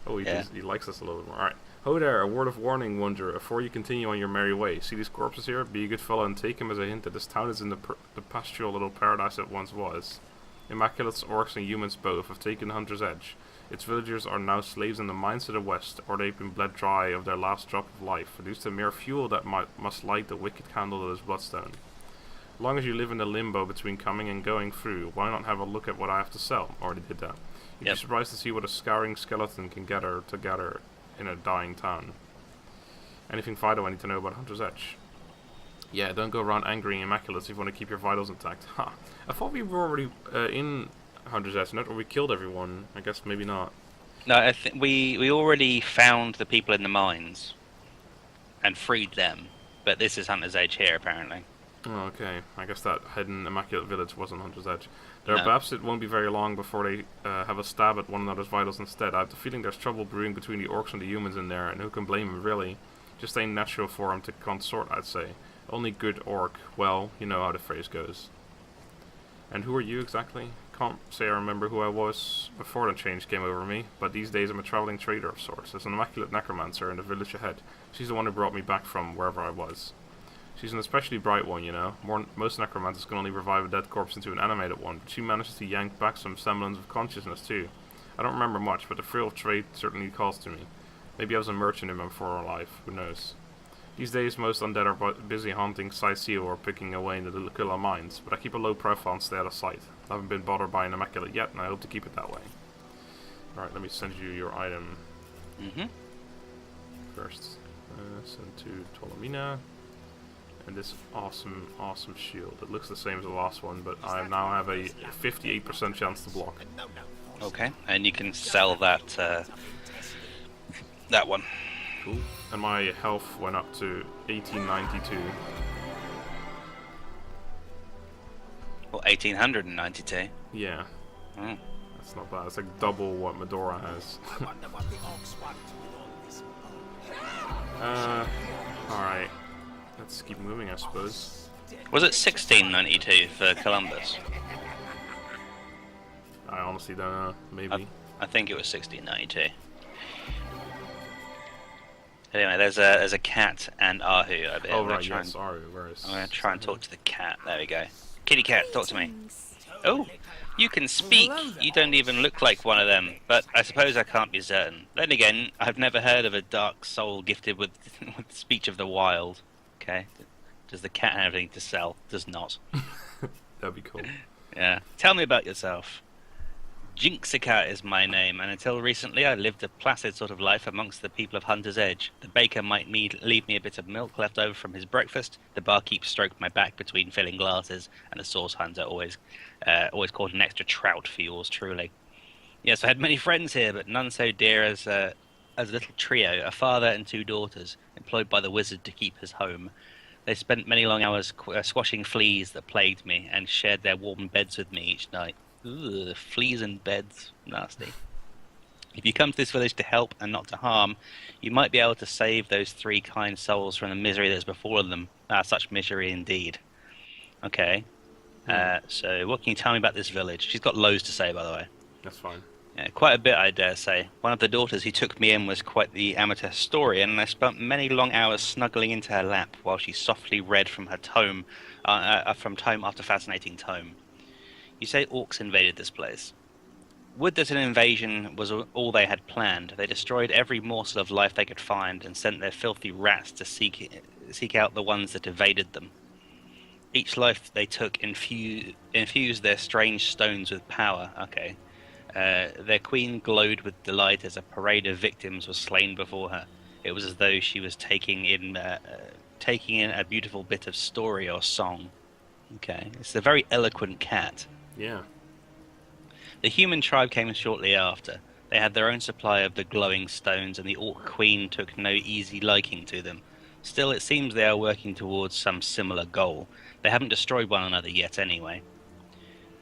Oh, Yeah. he likes us a little bit more. Alright. Ho there, a word of warning, wanderer, before you continue on your merry way. See these corpses here? Be a good fellow and take him as a hint that this town is in the pastoral little paradise it once was. Immaculates, orcs, and humans both have taken Hunter's Edge. Its villagers are now slaves in the mines to the west, or they've been bled dry of their last drop of life, reduced to mere fuel that must light the wicked candle that is bloodstone. As long as you live in the limbo between coming and going through, why not have a look at what I have to sell? Already did that. You'd be Yep. surprised to see what a scouring skeleton can gather together in a dying town. Anything vital I need to know about Hunter's Edge? Yeah, don't go around angering Immaculates if you want to keep your vitals intact. Ha! I thought we were already in Hunter's Edge, not or we killed everyone. I guess maybe not. No, I think we already found the people in the mines and freed them, but this is Hunter's Age here apparently. Oh, okay. I guess that hidden Immaculate Village wasn't Hunter's Edge. No. Perhaps it won't be very long before they have a stab at one another's vitals instead. I have the feeling there's trouble brewing between the orcs and the humans in there, and who can blame them, really? Just ain't natural for them to consort, I'd say. Only good orc. Well, you know how the phrase goes. And who are you exactly? Can't say I remember who I was before the change came over me, but these days I'm a traveling trader of sorts. There's an immaculate necromancer in the village ahead. She's the one who brought me back from wherever I was. She's an especially bright one, you know. Most necromancers can only revive a dead corpse into an animated one, but she manages to yank back some semblance of consciousness too. I don't remember much, but the thrill of trade certainly calls to me. Maybe I was a merchant in my former life, who knows. These days, most undead are busy hunting Sightseal or picking away in the Lukilla mines, but I keep a low profile and stay out of sight. I haven't been bothered by an Immaculate yet, and I hope to keep it that way. Alright, let me send you your item first. Send to Tolomina. And this awesome, awesome shield. It looks the same as the last one, but I now have a 58% chance to block. Okay, and you can sell that that one. Cool. And my health went up to 1892. Well, 1892. Yeah, Oh. that's not bad. It's like double what Medora has. Alright. Let's keep moving, I suppose. Was it 1692 for Columbus? I honestly don't know. Maybe. I think it was 1692. Anyway, there's a cat and Ahu over here. Oh, right, yes, Aru, where is... I'm gonna try and talk to the cat. There we go. Kitty cat, talk to me. Oh, you can speak. You don't even look like one of them, but I suppose I can't be certain. Then again, I've never heard of a dark soul gifted with, with speech of the wild. Okay. Does the cat have anything to sell? Does not. That'd be cool. Yeah. Tell me about yourself. Jinxica is my name, and until recently I lived a placid sort of life amongst the people of Hunter's Edge. The baker might leave me a bit of milk left over from his breakfast, the barkeep stroked my back between filling glasses, and the sauce hunter always caught an extra trout for yours truly. Yes, I had many friends here, but none so dear as a little trio, a father and two daughters, employed by the wizard to keep his home. They spent many long hours squashing fleas that plagued me, and shared their warm beds with me each night. Ugh, fleas in beds, nasty. If you come to this village to help and not to harm, you might be able to save those three kind souls from the misery that has befallen them. Such misery indeed. Okay. So what can you tell me about this village? She's got loads to say, by the way. That's fine. Yeah, quite a bit, I dare say. One of the daughters who took me in was quite the amateur historian, and I spent many long hours snuggling into her lap while she softly read from her tome, from tome after fascinating tome. You say orcs invaded this place. Would that an invasion was all they had planned. They destroyed every morsel of life they could find and sent their filthy rats to seek out the ones that evaded them. Each life they took infused their strange stones with power. Okay. Their queen glowed with delight as a parade of victims was slain before her. It was as though she was taking in a beautiful bit of story or song. Okay. It's a very eloquent cat. Yeah. The human tribe came shortly after. They had their own supply of the glowing stones, and the Orc Queen took no easy liking to them. Still, it seems they are working towards some similar goal. They haven't destroyed one another yet, anyway.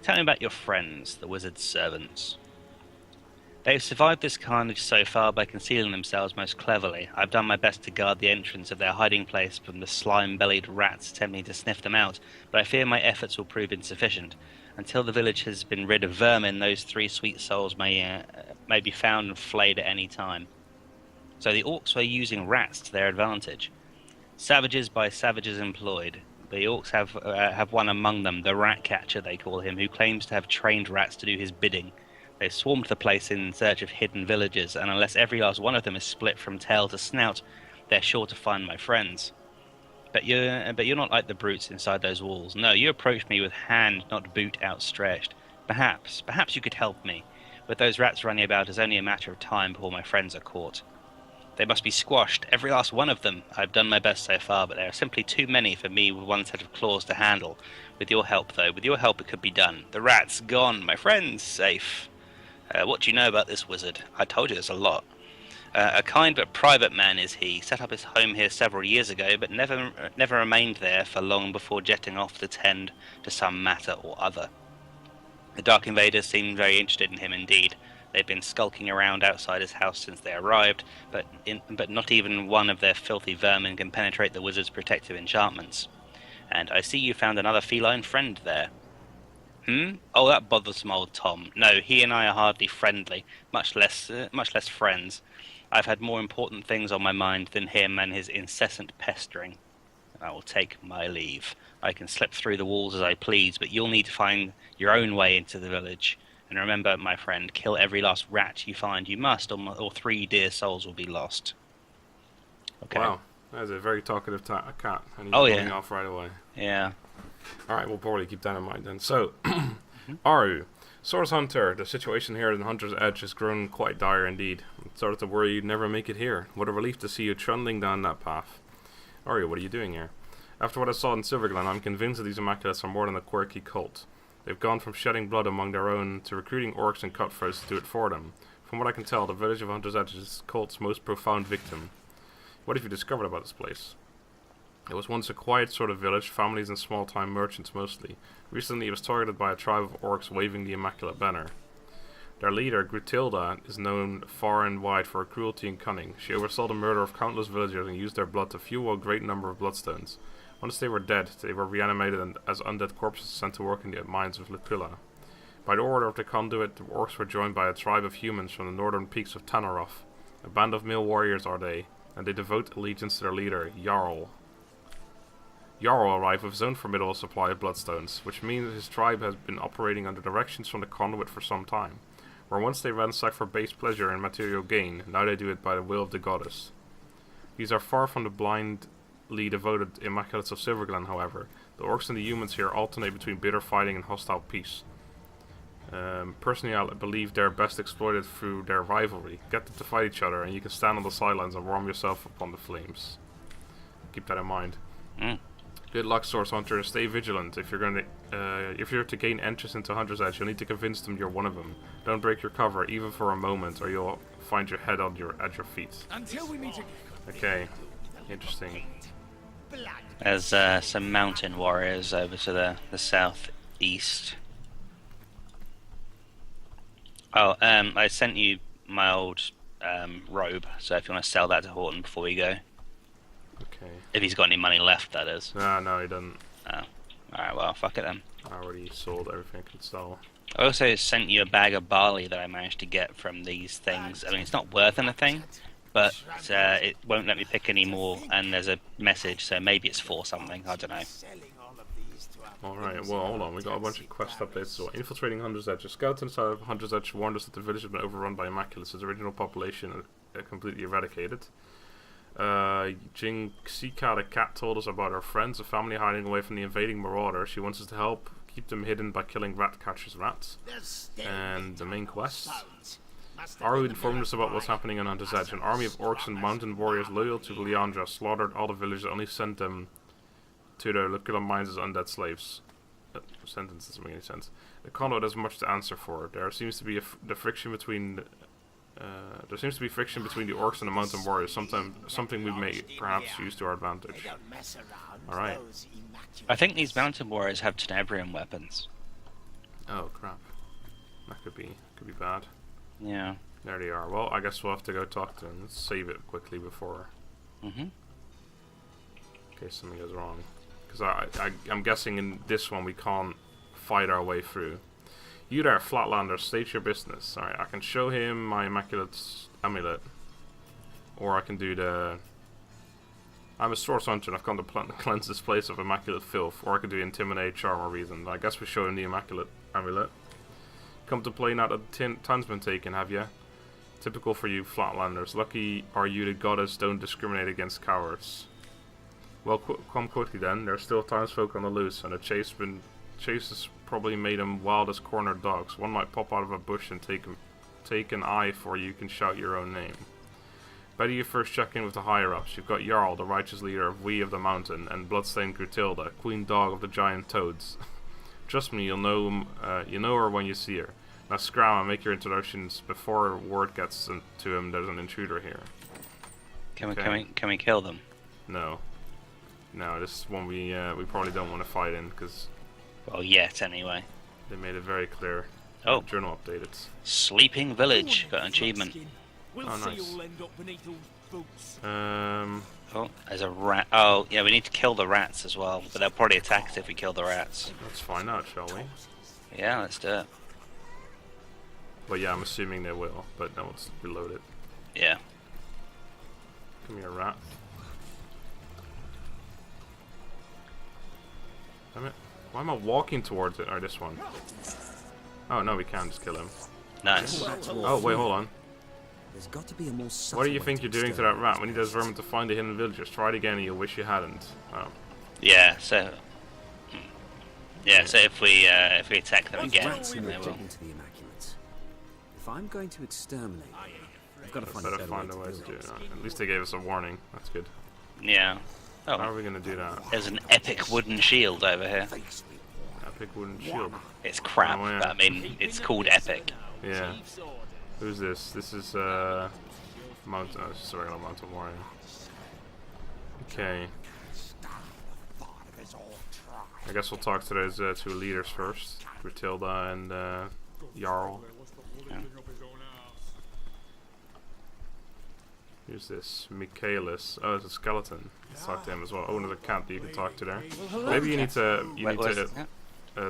Tell me about your friends, the wizard's servants. They've survived this carnage so far by concealing themselves most cleverly. I've done my best to guard the entrance of their hiding place from the slime-bellied rats attempting to sniff them out, but I fear my efforts will prove insufficient. Until the village has been rid of vermin, those 3 sweet souls may be found and flayed at any time. So the orcs were using rats to their advantage. Savages by savages employed. The orcs have one among them, the rat catcher they call him, who claims to have trained rats to do his bidding. They've swarmed the place in search of hidden villagers, and unless every last one of them is split from tail to snout, they're sure to find my friends. But you're not like the brutes inside those walls. No, you approached me with hand, not boot, outstretched. Perhaps you could help me. With those rats running about, it's only a matter of time before my friends are caught. They must be squashed, every last one of them. I've done my best so far, but there are simply too many for me with one set of claws to handle. With your help, though, with your help it could be done. The rat's gone, my friend's safe. What do you know about this wizard? I told you there's a lot. A kind but private man is he. Set up his home here several years ago, but never remained there for long before jetting off to tend to some matter or other. The Dark Invaders seem very interested in him indeed. They've been skulking around outside his house since they arrived, but not even one of their filthy vermin can penetrate the wizard's protective enchantments. And I see you found another feline friend there. Oh, that bothersome old Tom. No, he and I are hardly friendly, much less friends. I've had more important things on my mind than him and his incessant pestering. I will take my leave. I can slip through the walls as I please, but you'll need to find your own way into the village. And remember, my friend, kill every last rat you find. You must, or 3 dear souls will be lost. Okay. Wow, that's a very talkative cat, and he's going off right away. Yeah. Alright, we'll probably keep that in mind then. So, Aru, Source Hunter, the situation here in Hunter's Edge has grown quite dire indeed. It started to worry you'd never make it here. What a relief to see you trundling down that path. Aru, what are you doing here? After what I saw in Silverglen, I'm convinced that these Immaculates are more than a quirky cult. They've gone from shedding blood among their own to recruiting orcs and cutthroats to do it for them. From what I can tell, the village of Hunter's Edge is this cult's most profound victim. What have you discovered about this place? It was once a quiet sort of village, families and small-time merchants mostly. Recently it was targeted by a tribe of orcs waving the Immaculate banner. Their leader, Grutilda, is known far and wide for her cruelty and cunning. She oversaw the murder of countless villagers and used their blood to fuel a great number of bloodstones. Once they were dead, they were reanimated and as undead corpses sent to work in the mines of Lucula. By the order of the Conduit, the orcs were joined by a tribe of humans from the northern peaks of Tanaroth. A band of male warriors are they, and they devote allegiance to their leader, Jarl. Jarl arrived with his own formidable supply of bloodstones, which means his tribe has been operating under directions from the Conduit for some time. Where once they ransacked for base pleasure and material gain, now they do it by the will of the goddess. These are far from the blindly devoted Immaculates of Silverglen, however. The orcs and the humans here alternate between bitter fighting and hostile peace. Personally, I believe they're best exploited through their rivalry. Get them to fight each other, and you can stand on the sidelines and warm yourself upon the flames. Keep that in mind. Good luck, Source Hunter. Stay vigilant. If you're to gain entrance into Hunter's Edge, you'll need to convince them you're one of them. Don't break your cover, even for a moment, or you'll find your head at your feet. Until we meet again. Okay, interesting. There's some mountain warriors over to the southeast. Oh, I sent you my old robe, so if you want to sell that to Horton before we go. Okay. If he's got any money left, that is. No, he doesn't. Oh. Alright, well, fuck it then. I already sold everything I could sell. I also sent you a bag of barley that I managed to get from these things. I mean, it's not worth anything, but it won't let me pick any more, and there's a message, so maybe it's for something, I don't know. Alright, well, hold on, we got a bunch of quest updates. So, infiltrating Hunter's Edge. A skeleton inside of Hunter's Edge warned us that the village had been overrun by Immaculates, its original population completely eradicated. Jinxika the cat told us about our friends, a family hiding away from the invading marauder. She wants us to help keep them hidden by killing rat catchers' rats. And the main quest. Aru informed us about what's happening on Hunter's Edge. An army of orcs and mountain warriors loyal to Leandra slaughtered all the villagers and only sent them to their Lucula mines as undead slaves. That sentence doesn't make any sense. The Conduit has much to answer for. There seems to be friction between the orcs and the mountain warriors, something we may perhaps use to our advantage. Alright. I think these mountain warriors have Tenebrium weapons. Oh crap. That could be bad. Yeah. There they are. Well, I guess we'll have to go talk to them. Let's save it quickly before. In case something goes wrong. Because I'm guessing in this one we can't fight our way through. You there, Flatlander, state your business. Alright, I can show him my immaculate amulet. Or I can do the... I'm a source hunter and I've come to cleanse this place of immaculate filth. Or I can do intimidate, charm, or reason. I guess we show him the immaculate amulet. Come to play now that the time's been taken, have ya? Typical for you Flatlanders. Lucky are you the goddess don't discriminate against cowards. Well, come quickly then. There's still townsfolk on the loose, and the chase has probably made them wild as cornered dogs. One might pop out of a bush and take an eye for you can shout your own name. Better you first check in with the higher-ups. You've got Jarl, the righteous leader of We of the Mountain, and bloodstained Grutilda, queen dog of the giant toads. Trust me, you know her when you see her. Now scram and make your introductions before word gets to him there's an intruder here. Can we kill them? No. No, this is one we probably don't want to fight in, because... Well, yet, anyway. They made it very clear. Oh. Journal updated. Sleeping Village. Got an achievement. Oh, nice. Oh, there's a rat. Oh, yeah, we need to kill the rats as well. But they'll probably attack us if we kill the rats. Let's find out, shall we? Yeah, let's do it. Well, yeah, I'm assuming they will, but no, let's reload it. Yeah. Come here, rat. Damn it. Why am I walking towards it? Or this one. Oh, no, we can just kill him. Nice. Oh, wait, hold on. There's got to be a more What do you think you're doing to that rat? We need those vermin to find the hidden villagers. Try it again and you'll wish you hadn't. Oh. Yeah, so... Yeah, so if we attack them again, Rats they are will. objecting to the Immaculates. If I'm going to exterminate them, I've got to find a Better better find a way to do it. that. At least they gave us a warning. That's good. Yeah. How are Oh, we gonna do that? there's an epic wooden shield over here. Epic wooden shield. It's crap, Oh, yeah. but I mean, it's called epic. Yeah. Who's this? This is Mountain. Oh, it's just a regular mountain warrior. Okay. I guess we'll talk to those two leaders first, Grutilda and Jarl. Yeah. Who's this? Michaelis. Oh, it's a skeleton. Let's talk to him as well. Oh, there's a cat that you can talk to there. Maybe you need to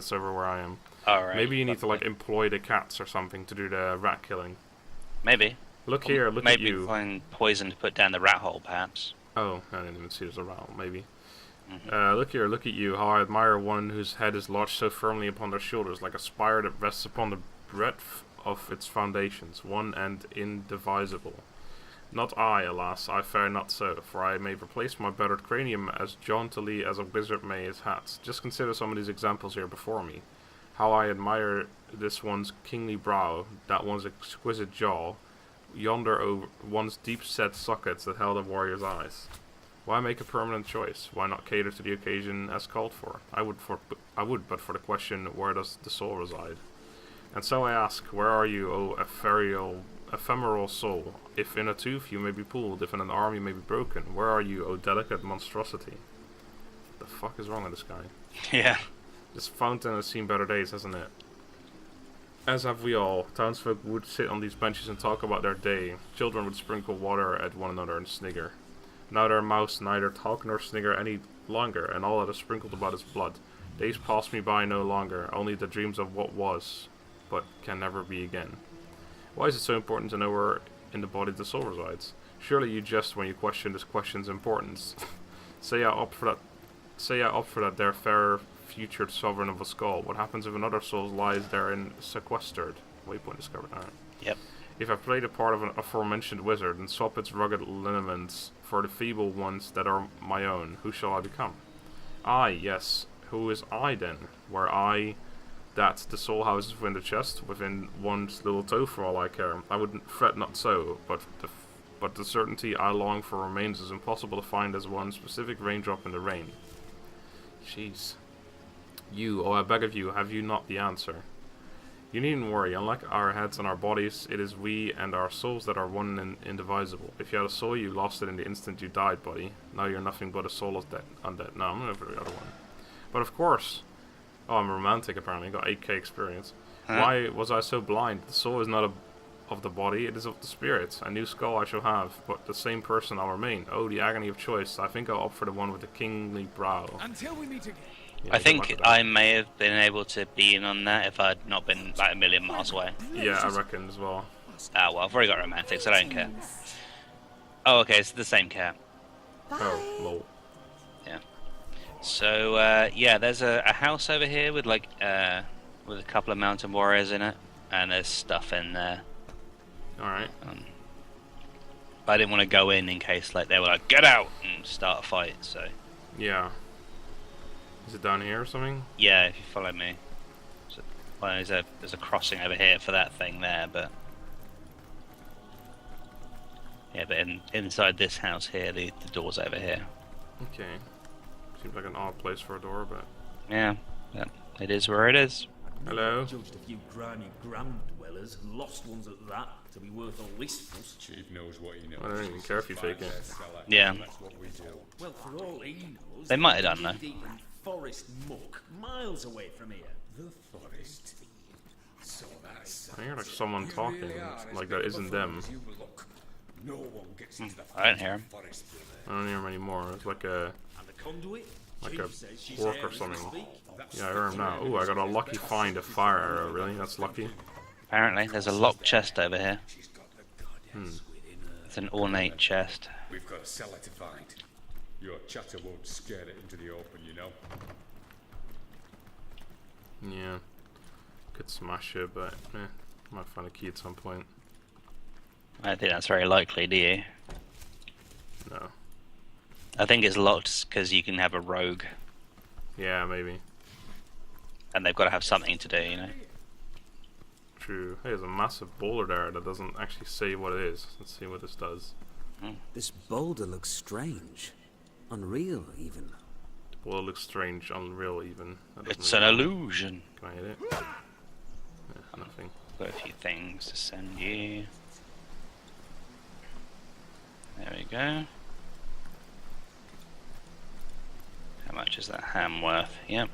server where I am. Alright. Maybe you need to like employ the cats or something to do the rat killing. Maybe. Look here, look Maybe at you. find poison to put down the rat hole, perhaps. Oh, I didn't even see there's a rat. Maybe. Mhm. Look here, look at you. How I admire one whose head is lodged so firmly upon their shoulders, like a spire that rests upon the breadth of its foundations, one and indivisible. Not I, alas, I fare not so, for I may replace my battered cranium as jauntily as a wizard may his hat. Just consider some of these examples here before me. How I admire this one's kingly brow, that one's exquisite jaw, yonder over one's deep-set sockets that held a warrior's eyes. Why make a permanent choice? Why not cater to the occasion as called for? I would, but for the question, where does the soul reside? And so I ask, where are you, O ephemeral soul? If in a tooth you may be pulled, if in an arm you may be broken, where are you, O delicate monstrosity? What the fuck is wrong with this guy? Yeah. This fountain has seen better days, hasn't it? As have we all. Townsfolk would sit on these benches and talk about their day. Children would sprinkle water at one another and snigger. Now their mouths neither talk nor snigger any longer, and all that is sprinkled about is blood. Days pass me by no longer, only the dreams of what was, but can never be again. Why is it so important to know where in the body the soul resides? Surely you jest when you question this question's importance. Say I opt for that there fair future sovereign of a skull. What happens if another soul lies therein sequestered? Waypoint discovered. Alright. Yep. If I play the part of an aforementioned wizard and swap its rugged lineaments for the feeble ones that are my own, who shall I become? I, yes. Who is I then? Were I that the soul houses within the chest, within one's little toe for all I care? I would fret not so, but the certainty I long for remains as impossible to find as one specific raindrop in the rain. Jeez. You, oh I beg of you, have you not the answer? You needn't worry, unlike our heads and our bodies, it is we and our souls that are one and indivisible. If you had a soul, you lost it in the instant you died, buddy. Now you're nothing but a soulless undead. No, I'm gonna go for the other one. But of course... Oh, I'm romantic apparently, got 8k experience. Huh? Why was I so blind? The soul is not of the body, it is of the spirit. A new skull I shall have, but the same person I'll remain. Oh, the agony of choice. I think I'll opt for the one with the kingly brow. Until we meet again. Yeah, I good luck think with that. I may have been able to be in on that if I'd not been like a million miles away. Yeah, I reckon as well. Ah, well, I've already got romantics, I don't care. Oh, okay, it's the same cat. Oh, lol. Yeah. So, yeah, there's a house over here with like, with a couple of mountain warriors in it, and there's stuff in there. Alright. But I didn't want to go in case like they were like, get out, and start a fight, so. Yeah. Is it down here or something? Yeah, if you follow me. So, well, there's a crossing over here for that thing there, but... Yeah, but inside this house here, the door's over here. Okay. Seems like an odd place for a door, but... Yeah, it is where it is. Hello? Judged a few grimy ground dwellers, lost ones at that, to be worth a listfuss. Chief knows what he knows. I don't even care if you fake it. Yeah. That's what we do. Well, for all he knows, They might have done, though. deep in forest muck, miles away from here. The forest. So that's. I hear like someone talking, like that isn't them. No one gets into the I don't hear him. forest. I don't hear him anymore. It's like a And the conduit? Like Chief a says she's orc or able to something. speak. Yeah, I hear him now. Ooh, I got a lucky find, a fire arrow. Really? That's lucky. Apparently, there's a locked chest over here. She's got the goddess within her. It's an ornate chest. We've got a cellar to find. Your chatter won't scare it into the open, you know. Yeah. Could smash it, but might find a key at some point. I don't think that's very likely, do you? No. I think it's locked because you can have a rogue, Yeah, maybe. and they've got to have something to do, you know? True. Hey, there's a massive boulder there that doesn't actually say what it is. Let's see what this does. This boulder looks strange. Unreal, even. The boulder looks strange, unreal even. That doesn't It's an really- illusion. Can I hit it? Yeah, nothing. Got a few things to send you. There we go. How much is that ham worth? Yep.